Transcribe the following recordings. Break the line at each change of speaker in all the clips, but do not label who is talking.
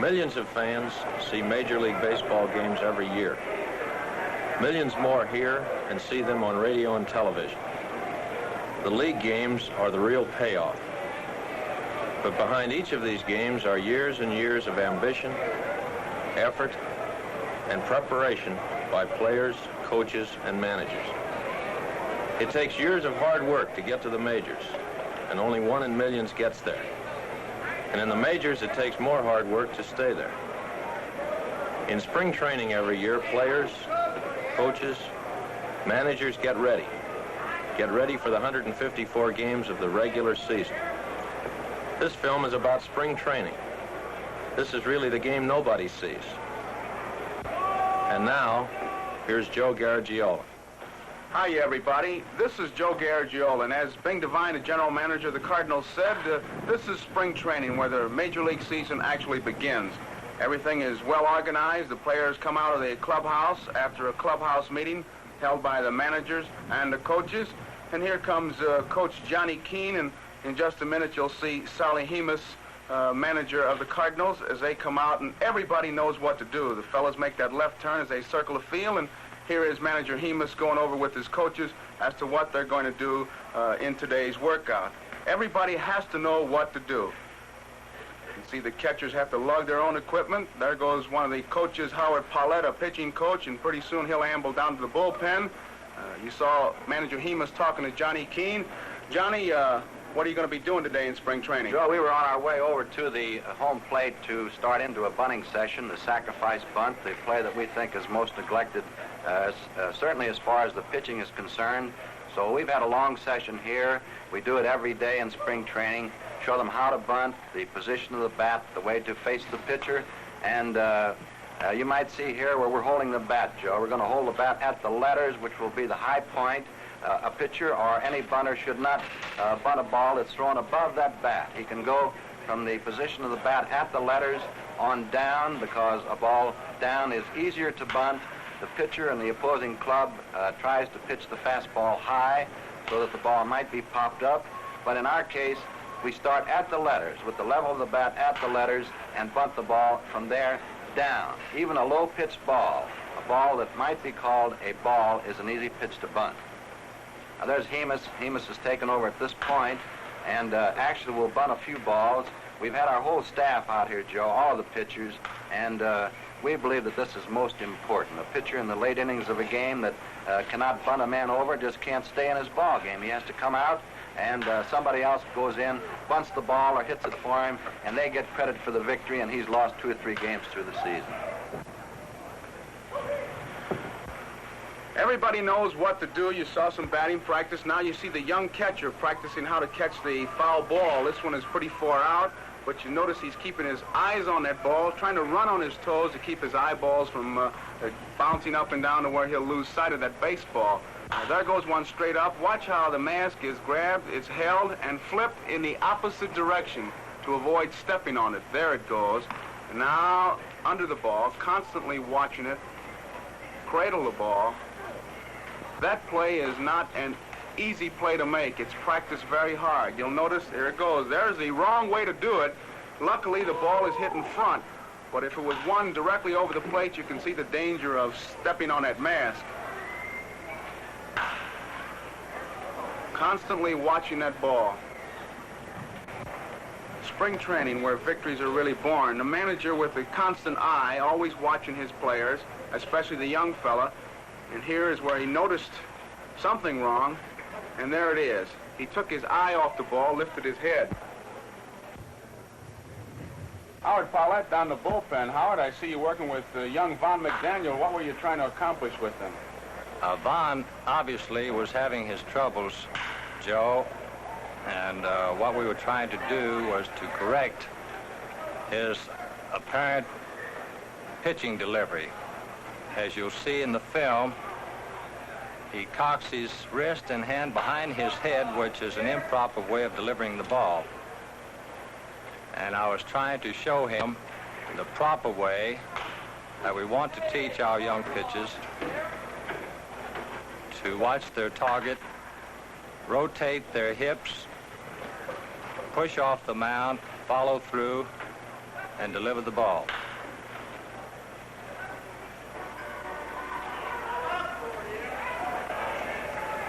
Millions of fans see Major League Baseball games every year. Millions more hear and see them on radio and television. The league games are the real payoff. But behind each of these games are years and years of ambition, effort, and preparation by players, coaches, and managers. It takes years of hard work to get to the majors, and only 1 in millions gets there. And in the majors, it takes more hard work to stay there. In spring training every year, players, coaches, managers get ready. Get ready for the 154 games of the regular season. This film is about spring training. This is really the game nobody sees. And now, here's Joe Garagiola.
Hi, everybody. This is Joe Garagiola, and as Bing Devine, the general manager of the Cardinals, said, this is spring training where the Major League season actually begins. Everything is well organized. The players come out of the clubhouse after a clubhouse meeting held by the managers and the coaches. And here comes Coach Johnny Keane, and in just a minute you'll see Sally Hemus, manager of the Cardinals, as they come out, and everybody knows what to do. The fellas make that left turn as they circle the field, and here is manager Hemus going over with his coaches as to what they're going to do in today's workout. Everybody has to know what to do. You see the catchers have to lug their own equipment. There goes one of the coaches, Howard Paulette, a pitching coach, and pretty soon he'll amble down to the bullpen. You saw manager Hemus talking to Johnny Keane. Johnny, what are you going to be doing today in spring training?
Joe, we were on our way over to the home plate to start into a bunting session, the sacrifice bunt, the play that we think is most neglected, certainly as far as the pitching is concerned. So we've had a long session here. We do it every day in spring training, show them how to bunt, the position of the bat, the way to face the pitcher, and you might see here where we're holding the bat, Joe. We're going to hold the bat at the letters, which will be the high point. A pitcher or any bunter should not bunt a ball that's thrown above that bat. He can go from the position of the bat at the letters on down, because a ball down is easier to bunt. The pitcher and the opposing club tries to pitch the fastball high so that the ball might be popped up. But in our case, we start at the letters with the level of the bat at the letters and bunt the ball from there down. Even a low-pitched ball, a ball that might be called a ball, is an easy pitch to bunt. Now there's Hemus. Hemus has taken over at this point, and actually we'll bunt a few balls. We've had our whole staff out here, Joe, all of the pitchers, and we believe that this is most important. A pitcher in the late innings of a game that cannot bunt a man over just can't stay in his ball game. He has to come out, and somebody else goes in, bunts the ball or hits it for him, and they get credit for the victory, and he's lost 2 or 3 games through the season.
Everybody knows what to do. You saw some batting practice. Now you see the young catcher practicing how to catch the foul ball. This one is pretty far out, but you notice he's keeping his eyes on that ball, trying to run on his toes to keep his eyeballs from bouncing up and down to where he'll lose sight of that baseball. There goes one straight up. Watch how the mask is grabbed, it's held, and flipped in the opposite direction to avoid stepping on it. There it goes. And now under the ball, constantly watching it, cradle the ball. That play is not an easy play to make. It's practiced very hard. You'll notice, there it goes. There's the wrong way to do it. Luckily, the ball is hit in front. But if it was one directly over the plate, you can see the danger of stepping on that mask. Constantly watching that ball. Spring training, where victories are really born. The manager with a constant eye, always watching his players, especially the young fella. And here is where he noticed something wrong, and there it is. He took his eye off the ball, lifted his head. Howard Paulette down the bullpen. Howard, I see you working with young Von McDaniel. What were you trying to accomplish with him?
Von obviously was having his troubles, Joe, and what we were trying to do was to correct his apparent pitching delivery. As you'll see in the film, he cocks his wrist and hand behind his head, which is an improper way of delivering the ball. And I was trying to show him the proper way that we want to teach our young pitchers to watch their target, rotate their hips, push off the mound, follow through,
and deliver the ball.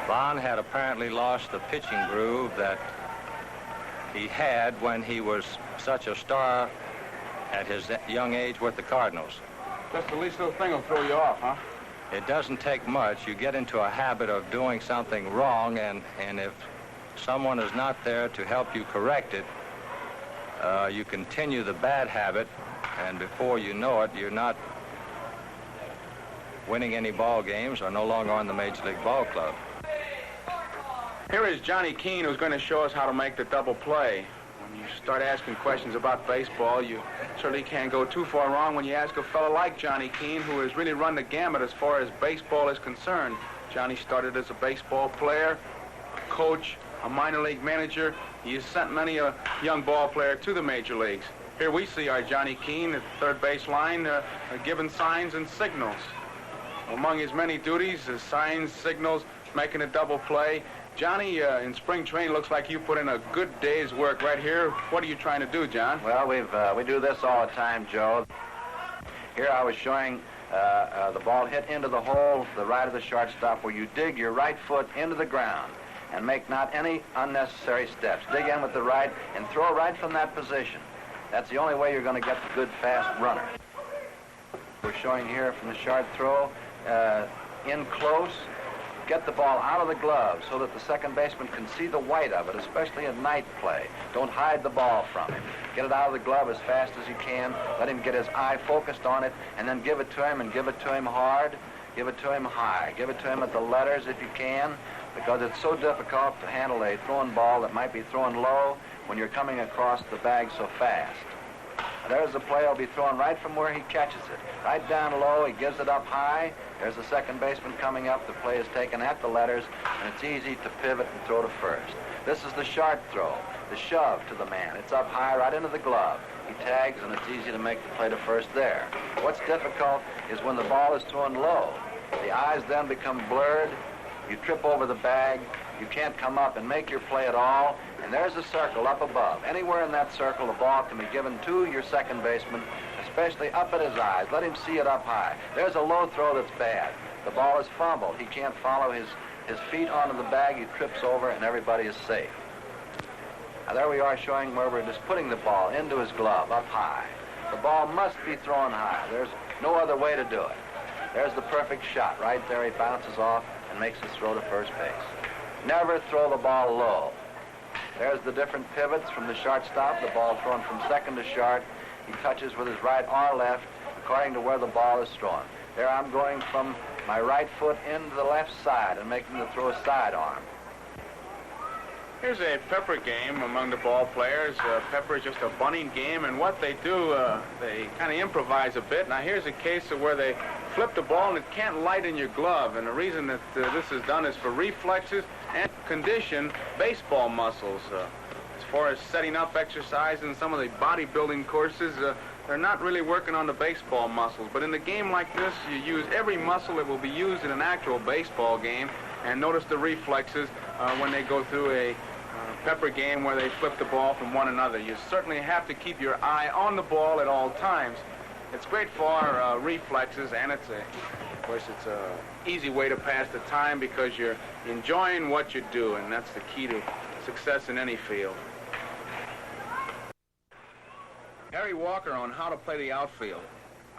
Bond had apparently lost the pitching groove that he had when he was such a star at his young age with the Cardinals.
Just the least little thing will throw you off, huh?
It doesn't take much. You get into a habit of doing something wrong, and if someone is not there to help you correct it, you continue the bad habit, and before you know it, you're not winning any ball games or no longer on the Major League Ball Club.
Here is Johnny Keane, who's going to show us how to make the double play. When you start asking questions about baseball, you certainly can't go too far wrong when you ask a fellow like Johnny Keane, who has really run the gamut as far as baseball is concerned. Johnny started as a baseball player, a coach, a minor league manager. He has sent many a young ball player to the major leagues. Here we see our Johnny Keane at the third base line giving signs and signals. Among his many duties, signs, signals, making a double play. Johnny, in spring training, looks like you put in a good day's work right here. What are you trying to do, John?
Well, we do this all the time, Joe. Here I was showing the ball hit into the hole, the right of the shortstop, where you dig your right foot into the ground and make not any unnecessary steps. Dig in with the right and throw right from that position. That's the only way you're going to get the good, fast runner. We're showing here from the short throw, in close, get the ball out of the glove so that the second baseman can see the white of it, especially in night play. Don't hide the ball from him. Get it out of the glove as fast as you can. Let him get his eye focused on it, and then give it to him, and give it to him hard. Give it to him high. Give it to him at the letters if you can, because it's so difficult to handle a thrown ball that might be thrown low when you're coming across the bag so fast. There's the play. He'll be thrown right from where he catches it. Right down low, he gives it up high. There's the second baseman coming up. The play is taken at the letters, and it's easy to pivot and throw to first. This is the short throw, the shove to the man. It's up high right into the glove. He tags, and it's easy to make the play to first there. What's difficult is when the ball is thrown low. The eyes then become blurred. You trip over the bag. You can't come up and make your play at all. And there's a circle up above. Anywhere in that circle, the ball can be given to your second baseman, especially up at his eyes. Let him see it up high. There's a low throw that's bad. The ball is fumbled. He can't follow his feet onto the bag. He trips over, and everybody is safe. Now, there we are showing where we're just putting the ball into his glove, up high. The ball must be thrown high. There's no other way to do it. There's the perfect shot. Right there, he bounces off and makes his throw to first base. Never throw the ball low. There's the different pivots from the shortstop. The ball thrown from second to short. He touches with his right or left according to where the ball is thrown. There I'm going from my right foot into the left side and making the throw sidearm.
Here's a pepper game among the ball players. Pepper is just a bunting game, and what they do, they kind of improvise a bit. Now, here's a case of where they flip the ball and it can't light in your glove, and the reason that this is done is for reflexes and condition baseball muscles. As far as setting up exercise in some of the bodybuilding courses, they're not really working on the baseball muscles. But in a game like this, you use every muscle that will be used in an actual baseball game, and notice the reflexes when they go through a pepper game where they flip the ball from one another. You certainly have to keep your eye on the ball at all times. It's great for reflexes, and of course, it's an easy way to pass the time because you're enjoying what you do, and that's the key to success in any field. Harry Walker on how to play the outfield.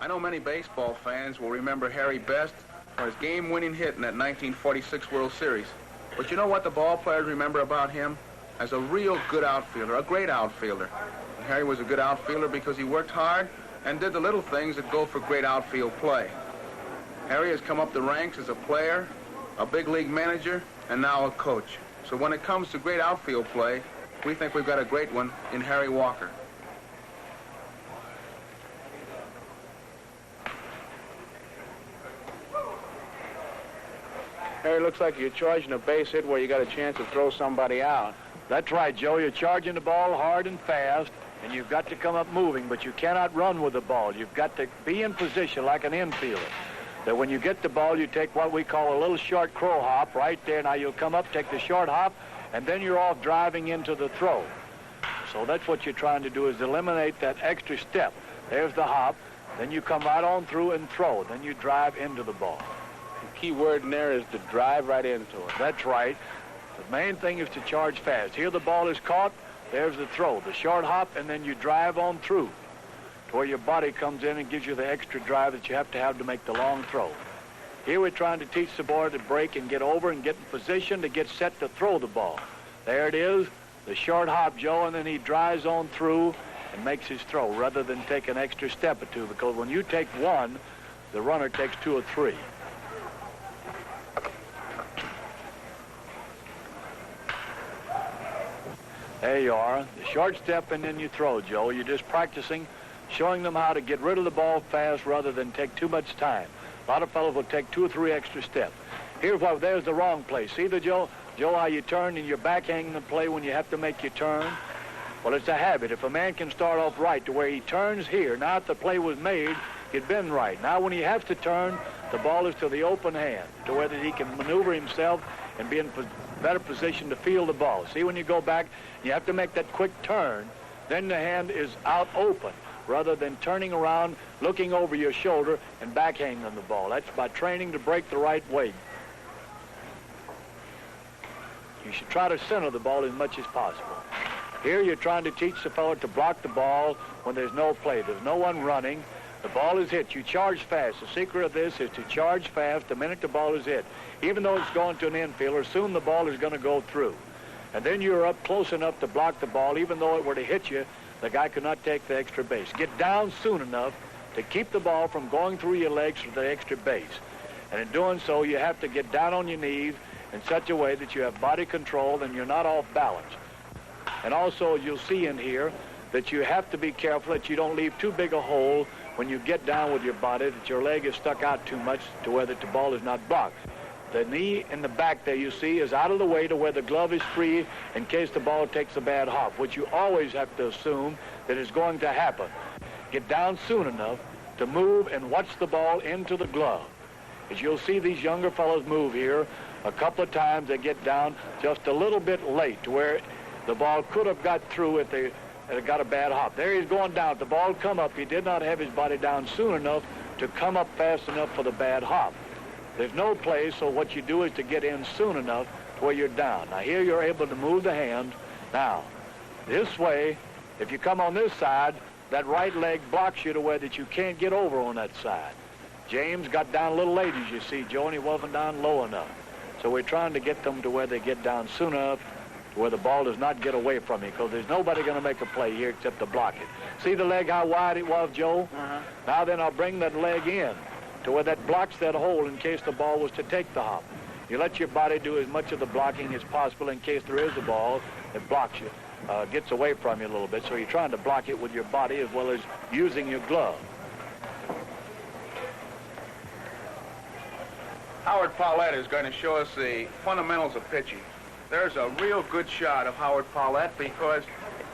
I know many baseball fans will remember Harry best for his game-winning hit in that 1946 World Series. But you know what the ball players remember about him? As a real good outfielder, a great outfielder. And Harry was a good outfielder because he worked hard and did the little things that go for great outfield play. Harry has come up the ranks as a player, a big league manager, and now a coach. So when it comes to great outfield play, we think we've got a great one in Harry Walker. Harry, looks like you're charging a base hit where you got a chance to throw somebody out.
That's right, Joe. You're charging the ball hard and fast, and you've got to come up moving, but you cannot run with the ball. You've got to be in position like an infielder. That when you get the ball, you take what we call a little short crow hop right there. Now you'll come up, take the short hop, and then you're off driving into the throw. So that's what you're trying to do, is eliminate that extra step. There's the hop. Then you come right on through and throw. Then you drive into the ball.
The key word in there is to drive right into it.
That's right. The main thing is to charge fast. Here the ball is caught. There's the throw, the short hop, and then you drive on through to where your body comes in and gives you the extra drive that you have to make the long throw. Here we're trying to teach the boy to break and get over and get in position to get set to throw the ball. There it is, the short hop, Joe, and then he drives on through and makes his throw rather than take an extra step or two, because when you take one, the runner takes two or three. There you are, the short step and then you throw, Joe. You're just practicing, showing them how to get rid of the ball fast rather than take too much time. A lot of fellows will take two or three extra steps. There's the wrong play. See Joe, how you turn and you're backhanging the play when you have to make your turn? Well, it's a habit. If a man can start off right to where he turns here, now if the play was made, he'd been right. Now when he has to turn, the ball is to the open hand, to where that he can maneuver himself and be in better position to field the ball. See, when you go back, you have to make that quick turn, then the hand is out open, rather than turning around, looking over your shoulder, and backhanging on the ball. That's by training to break the right way. You should try to center the ball as much as possible. Here you're trying to teach the fellow to block the ball when there's no play. There's no one running. The ball is hit. You charge fast. The secret of this is to charge fast the minute the ball is hit. Even though it's going to an infielder, soon the ball is going to go through. And then you're up close enough to block the ball. Even though it were to hit you, the guy could not take the extra base. Get down soon enough to keep the ball from going through your legs for the extra base. And in doing so, you have to get down on your knees in such a way that you have body control and you're not off balance. And also, you'll see in here that you have to be careful that you don't leave too big a hole when you get down with your body, that your leg is stuck out too much to where that the ball is not blocked. The knee in the back there, you see, is out of the way to where the glove is free in case the ball takes a bad hop, which you always have to assume that is going to happen. Get down soon enough to move and watch the ball into the glove. As you'll see these younger fellows move here, a couple of times they get down just a little bit late to where the ball could have got through if they had got a bad hop. There he's going down. The ball come up. He did not have his body down soon enough to come up fast enough for the bad hop. There's no play, so what you do is to get in soon enough to where you're down. Now here you're able to move the hand. Now, this way, if you come on this side, that right leg blocks you to where that you can't get over on that side. James got down a little late, as you see, Joe, and he wasn't down low enough. So we're trying to get them to where they get down soon enough to where the ball does not get away from you, because there's nobody going to make a play here except to block it. See the leg, how wide it was, Joe? Now then I'll bring that leg in to where that blocks that hole in case the ball was to take the hop. You let your body do as much of the blocking as possible in case there is a ball that blocks you, gets away from you a little bit. So you're trying to block it with your body as well as using your glove.
Howard Paulette is going to show us the fundamentals of pitching. There's a real good shot of Howard Paulette because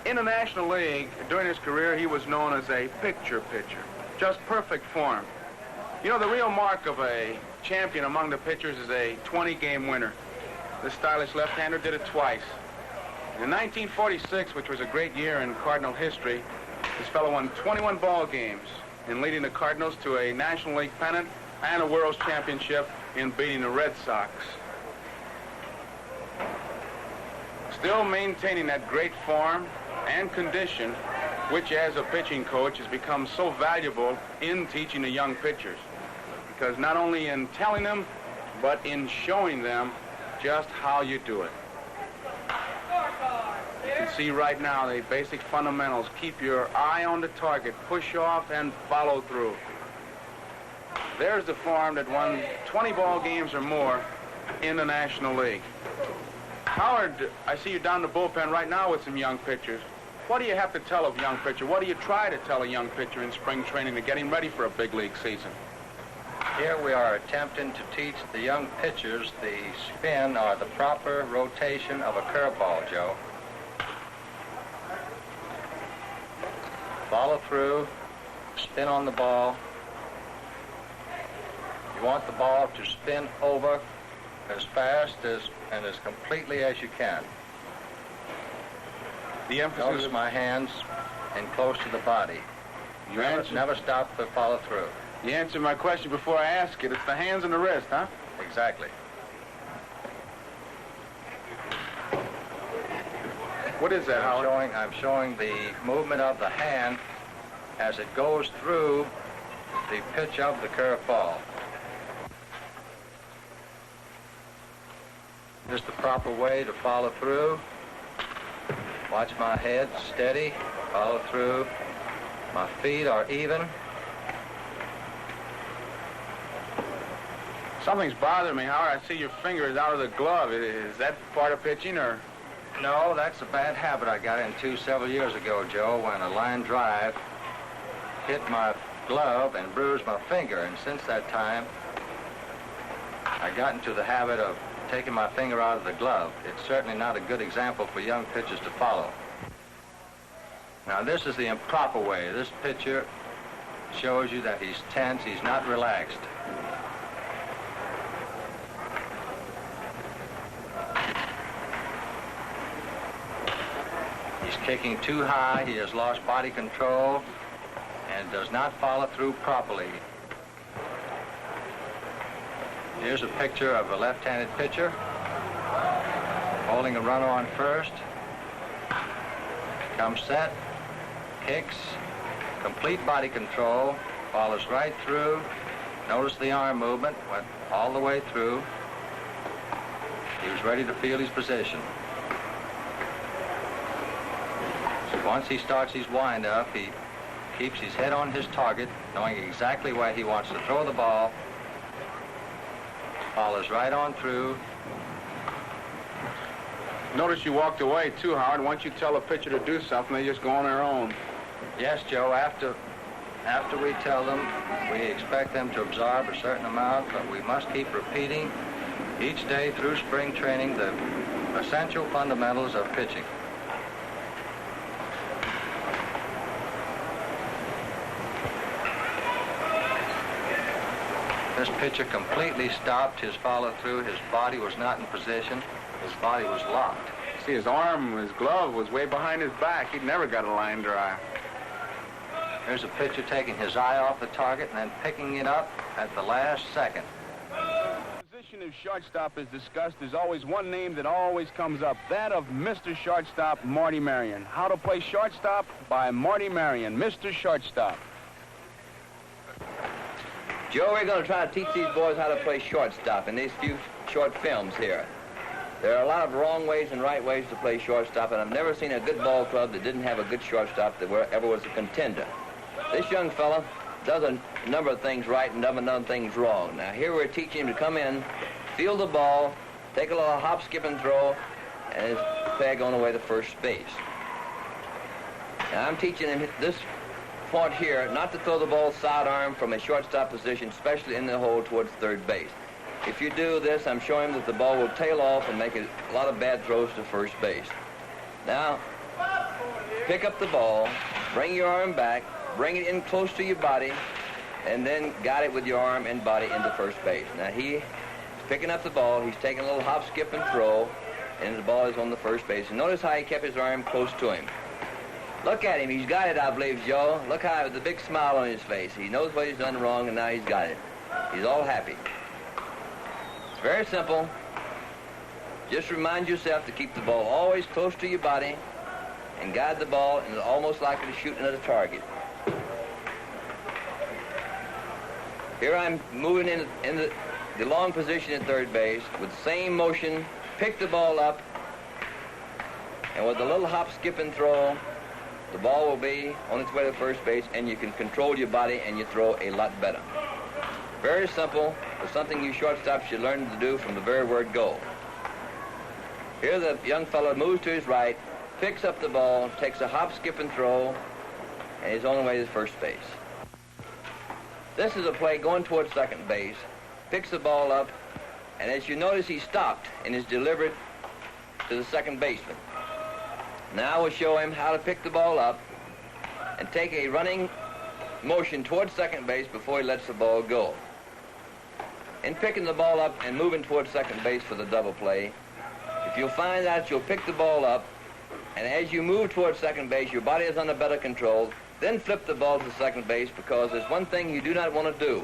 in the National League, during his career, he was known as a picture pitcher. Just perfect form. You know, the real mark of a champion among the pitchers is a 20-game winner. This stylish left-hander did it twice. In 1946, which was a great year in Cardinal history, this fellow won 21 ball games in leading the Cardinals to a National League pennant and a World Championship in beating the Red Sox. Still maintaining that great form and condition, which as a pitching coach has become so valuable in teaching the young pitchers. Because not only in telling them, but in showing them just how you do it. You can see right now the basic fundamentals. Keep your eye on the target, push off, and follow through. There's the form that won 20 ball games or more in the National League. Howard, I see you down the bullpen right now with some young pitchers. What do you have to tell a young pitcher? What do you try to tell a young pitcher in spring training to get him ready for a big league season?
Here we are attempting to teach the young pitchers the spin or the proper rotation of a curveball, Joe. Follow through, spin on the ball. You want the ball to spin over as fast and as completely as you can.
The emphasis...
Notice my hands in close to the body.
You answered,
Never stop to follow through.
you answered my question before I asked it. It's the hands and the wrist, huh?
Exactly.
What is that, Howard?
I'm showing the movement of the hand as it goes through the pitch of the curved ball. Just the proper way to follow through. Watch my head, steady, follow through. My feet are even.
Something's bothering me, Howard. I see your fingers out of the glove. Is that part of pitching, or?
No, that's a bad habit I got into several years ago, Joe, when a line drive hit my glove and bruised my finger. And since that time, I got into the habit of taking my finger out of the glove. It's certainly not a good example for young pitchers to follow. Now, this is the improper way. This pitcher shows you that he's tense, he's not relaxed. He's kicking too high, he has lost body control, and does not follow through properly. Here's a picture of a left-handed pitcher holding a runner on first. Comes set, kicks, complete body control, follows right through. Notice the arm movement, went all the way through. He was ready to field his position. Once he starts his wind-up, he keeps his head on his target, knowing exactly where he wants to throw the ball. Follows right on through.
Notice you walked away, too, Howard. Once you tell a pitcher to do something, they just go on their own.
Yes, Joe, after we tell them, we expect them to absorb a certain amount, but we must keep repeating each day through spring training the essential fundamentals of pitching. This pitcher completely stopped his follow-through. His body was not in position. His body was locked.
See, his arm, his glove was way behind his back. He'd never got a line drive.
Here's a pitcher taking his eye off the target and then picking it up at the last second.
The position of shortstop is discussed. There's always one name that always comes up, that of Mr. Shortstop, Marty Marion. How to play shortstop by Marty Marion, Mr. Shortstop.
Joe, we're going to try to teach these boys how to play shortstop in these few short films here. There are a lot of wrong ways and right ways to play shortstop, and I've never seen a good ball club that didn't have a good shortstop that ever was a contender. This young fella does a number of things right and does a number of things wrong. Now, here we're teaching him to come in, field the ball, take a little hop, skip, and throw, and his peg on the way to first base. Now, I'm teaching him this point here, not to throw the ball sidearm from a shortstop position, especially in the hole towards third base. If you do this, I'm showing him that the ball will tail off and make a lot of bad throws to first base. Now, pick up the ball, bring your arm back, bring it in close to your body, and then guide it with your arm and body into first base. Now, he's picking up the ball, he's taking a little hop, skip, and throw, and the ball is on the first base. And notice how he kept his arm close to him. Look at him. He's got it, I believe, Joe. Look how with the big smile on his face. He knows what he's done wrong, and now he's got it. He's all happy. It's very simple. Just remind yourself to keep the ball always close to your body and guide the ball, and it's almost like it's shooting at a target. Here I'm moving in the long position at third base with the same motion. Pick the ball up, and with a little hop, skip, and throw, the ball will be on its way to first base, and you can control your body and you throw a lot better. Very simple, but something you shortstops should learn to do from the very word go. Here the young fellow moves to his right, picks up the ball, takes a hop, skip, and throw, and he's on the way to first base. This is a play going towards second base, picks the ball up, and as you notice, he stopped and is delivered to the second baseman. Now we'll show him how to pick the ball up and take a running motion towards second base before he lets the ball go. In picking the ball up and moving towards second base for the double play, if you'll find out you'll pick the ball up and as you move towards second base, your body is under better control. Then flip the ball to second base, because there's one thing you do not want to do.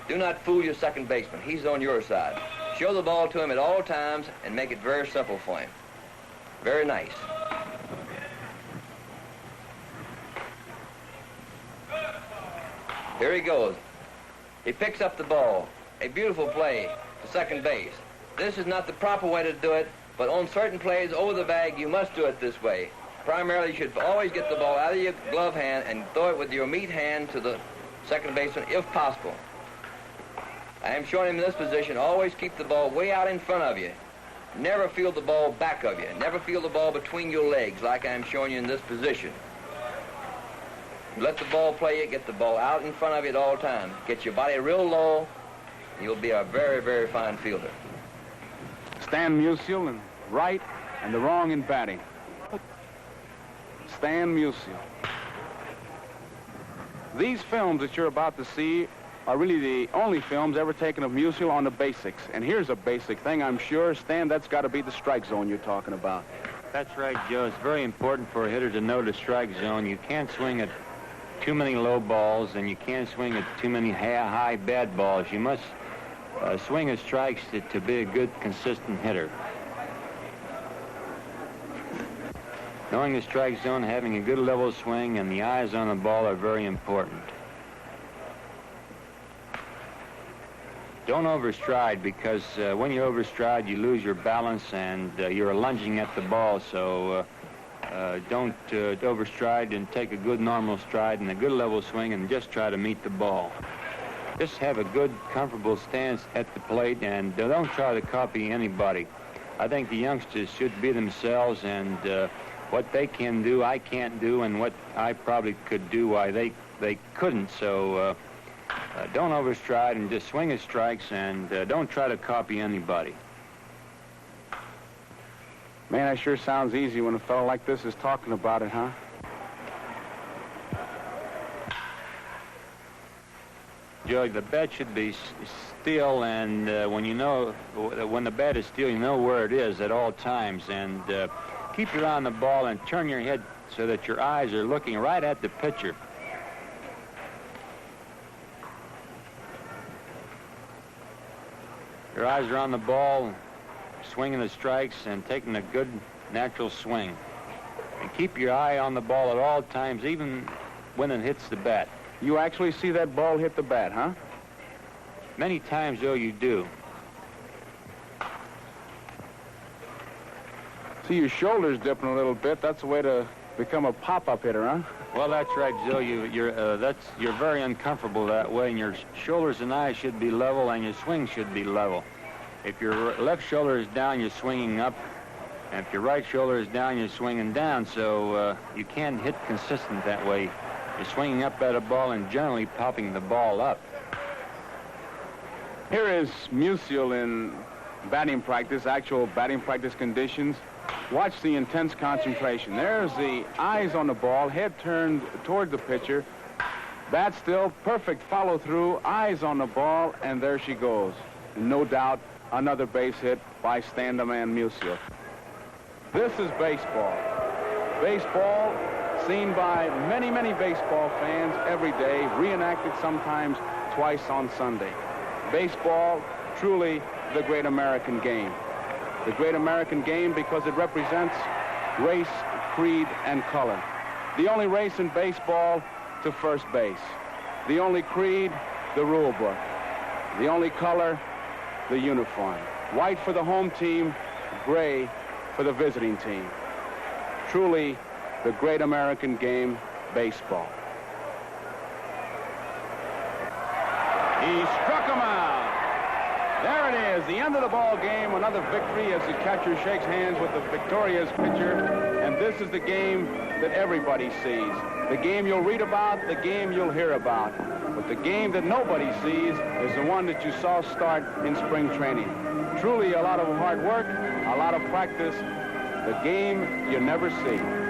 Do not fool your second baseman. He's on your side. Show the ball to him at all times and make it very simple for him. Very nice. Here he goes. He picks up the ball. A beautiful play to second base. This is not the proper way to do it, but on certain plays over the bag, you must do it this way. Primarily, you should always get the ball out of your glove hand and throw it with your meat hand to the second baseman, if possible. I am showing him in this position, always keep the ball way out in front of you. Never feel the ball back of you. Never feel the ball between your legs like I am showing you in this position. Let the ball play you, get the ball out in front of you at all times. Get your body real low, and you'll be a very, very fine fielder.
Stan Musial in right and the wrong in batting. Stan Musial. These films that you're about to see are really the only films ever taken of Musial on the basics. And here's a basic thing, I'm sure. Stan, that's got to be the strike zone you're talking about.
That's right, Joe. It's very important for a hitter to know the strike zone. You can't swing at too many low balls, and you can't swing at too many high bad balls. You must swing at strikes to be a good, consistent hitter. Knowing the strike zone, having a good level swing, and the eyes on the ball are very important. Don't overstride, because when you overstride, you lose your balance, and you're lunging at the ball. So don't overstride, and take a good normal stride and a good level swing, and just try to meet the ball. Just have a good, comfortable stance at the plate, and don't try to copy anybody. I think the youngsters should be themselves, and what they can do, I can't do, and what I probably could do, why they couldn't. So don't overstride, and just swing at strikes, and don't try to copy anybody.
Man, that sure sounds easy when a fellow like this is talking about it, huh?
Joe, the bat should be still, and when the bat is still, you know where it is at all times, and keep your eye on the ball and turn your head so that your eyes are looking right at the pitcher. Your eyes are on the ball, swinging the strikes and taking a good natural swing. And keep your eye on the ball at all times, even when it hits the bat.
You actually see that ball hit the bat, huh?
Many times, Joe, you do.
See your shoulders dipping a little bit. That's a way to become a pop-up hitter, huh?
Well, that's right, Joe. You're very uncomfortable that way, and your shoulders and eyes should be level, and your swing should be level. If your left shoulder is down, you're swinging up, and if your right shoulder is down, you're swinging down. So you can't hit consistent that way. You're swinging up at a ball and generally popping the ball up.
Here is Musial in batting practice, actual batting practice conditions. Watch the intense concentration. There's the eyes on the ball, head turned toward the pitcher. Bat still, perfect follow-through, eyes on the ball, and there she goes. And no doubt, another base hit by Stan the Man Musial. This is baseball. Baseball seen by many, many baseball fans every day, reenacted sometimes twice on Sunday. Baseball, truly the great American game. The great American game because it represents race, creed, and color. The only race in baseball to first base. The only creed, the rule book. The only color, the uniform. White for the home team, gray for the visiting team. Truly the great American game, baseball. He struck him out. There it is, the end of the ball game. Another victory as the catcher shakes hands with the victorious pitcher. And this is the game that everybody sees. The game you'll read about, the game you'll hear about. But the game that nobody sees is the one that you saw start in spring training. Truly a lot of hard work, a lot of practice. The game you never see.